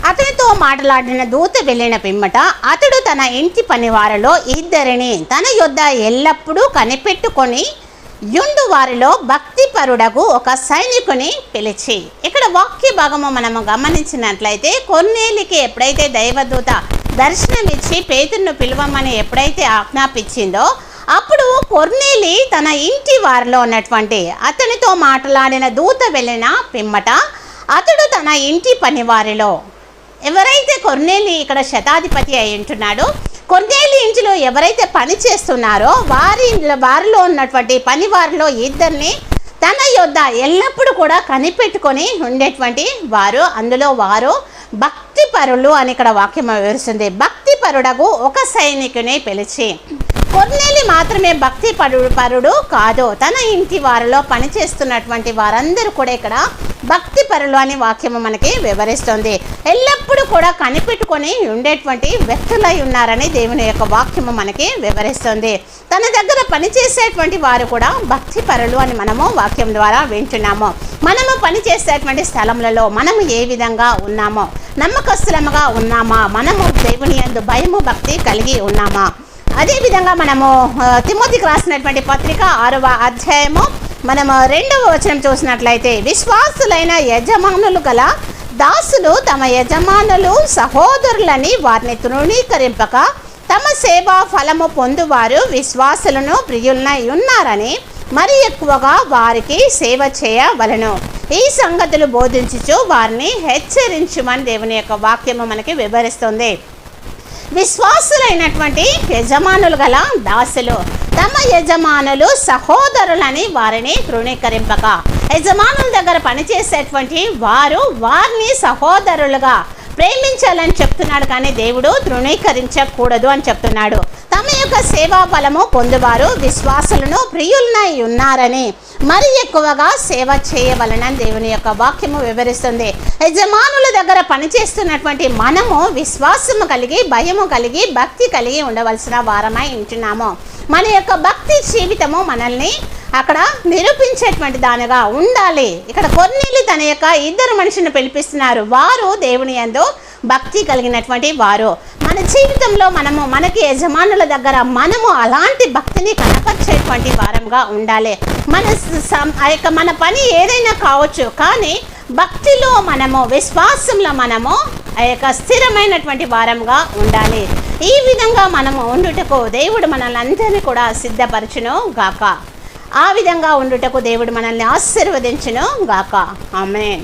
అతనితో మాట్లాడిన దూత వెళ్ళిన పిమ్మట అతడు తన ఇంటి పనివారిలో ఇద్దరిని తన యొద్ద ఎల్లప్పుడూ కనిపెట్టుకొని యుండు వారిలో భక్తిపరుడకు ఒక సైనికుని పిలిచి. ఇక్కడ వాక్య భాగము మనము గమనించినట్లయితే కొర్నేలికి ఎప్పుడైతే దైవదూత దర్శనమిచ్చి పేతురును పిలవమని ఎప్పుడైతే ఆజ్ఞాపించిందో అప్పుడు కొర్నేలి తన ఇంటి వారిలో ఉన్నటువంటి అతనితో మాట్లాడిన దూత వెళ్ళిన పిమ్మట అతడు తన ఇంటి పనివారిలో, ఎవరైతే కొర్నేలి ఇక్కడ శతాధిపతి అయి ఉంటున్నాడో, కొర్నేలి ఇంటిలో ఎవరైతే పని చేస్తున్నారో వారిలో ఉన్నటువంటి పనివారిలో ఇద్దరిని తన యొద్ద ఎల్లప్పుడూ కూడా కనిపెట్టుకొని ఉండేటువంటి వారు, అందులో వారు భక్తిపరులు అని ఇక్కడ వాక్యం వివరిస్తుంది. భక్తిపరుడకు ఒక సైనికుని పిలిచి. కొర్నేలి మాత్రమే భక్తిపరుడు కాదు, తన ఇంటి వారిలో పనిచేస్తున్నటువంటి వారందరూ కూడా ఇక్కడ భక్తిపరులు అని వాక్యము మనకి వివరిస్తుంది. ఎల్లప్పుడూ కూడా కనిపెట్టుకొని ఉండేటువంటి వ్యక్తులై ఉన్నారని దేవుని యొక్క వాక్యము మనకి వివరిస్తుంది. తన దగ్గర పనిచేసేటువంటి వారు కూడా భక్తిపరులు అని మనము వాక్యం ద్వారా వింటున్నాము. మనము పనిచేసేటువంటి స్థలములలో మనము ఏ విధంగా ఉన్నామో, నమ్మకస్తులముగా ఉన్నామా, మనము దేవుని యందు భయము భక్తి కలిగి ఉన్నామా? అదేవిధంగా మనము తిమోతికి రాసినటువంటి పత్రిక 6వ అధ్యాయము మనము 2వ వచనం చూసినట్లయితే, విశ్వాసులైన యజమానులు గల దాసులు తమ యజమానులు సహోదరులని వారిని తృణీకరింపక తమ సేవా ఫలము పొందువారు విశ్వాసులను ప్రియులనై ఉన్నారని మరి ఎక్కువగా వారికి సేవ చేయవలెను. ఈ సంగతులు బోధించుచు వారిని హెచ్చరించుమని దేవుని యొక్క వాక్యము మనకి వివరిస్తుంది. విశ్వాసులైనటువంటి యజమానులు గల దాసులు తమ యజమానులు సహోదరులని వారిని తృణీకరింపక, యజమానుల దగ్గర పనిచేసేటువంటి వారు వారిని సహోదరులుగా ప్రేమించాలని చెప్తున్నాడు, కానీ దేవుడు తృణీకరించకూడదు అని చెప్తున్నాడు. తమ యొక్క సేవా ఫలము పొందువారు విశ్వాసులను ప్రియులనై ఉన్నారని మరి ఎక్కువగా సేవ చేయవలనని దేవుని యొక్క వాక్యము వివరిస్తుంది. యజమానుల దగ్గర పనిచేస్తున్నటువంటి మనము విశ్వాసము కలిగి భయము కలిగి భక్తి కలిగి ఉండవలసిన వారమై ఉంటున్నాము. మన యొక్క భక్తి జీవితము మనల్ని అక్కడ నిరూపించేటువంటి దానిగా ఉండాలి. ఇక్కడ కొర్నేలి తన యొక్క ఇద్దరు మనుషులను పిలిపిస్తున్నారు. వారు దేవుని యందు భక్తి కలిగినటువంటి వారు. మన జీవితంలో మనకి యజమానుల దగ్గర మనము అలాంటి భక్తిని కనపరిచేటువంటి వారంగా ఉండాలి. మన పని ఏదైనా కావచ్చు, కానీ భక్తిలో మనము విశ్వాసంలో మనము ఆ యొక్క స్థిరమైనటువంటి వారంగా ఉండాలి. ఈ విధంగా మనము ఉండుటకు దేవుడు మనల్ని అందరినీ కూడా సిద్ధపరచును గాక. ఆ విధంగా ఉండుటకు దేవుడు మనల్ని ఆశీర్వదించును గాక. ఆమేన్.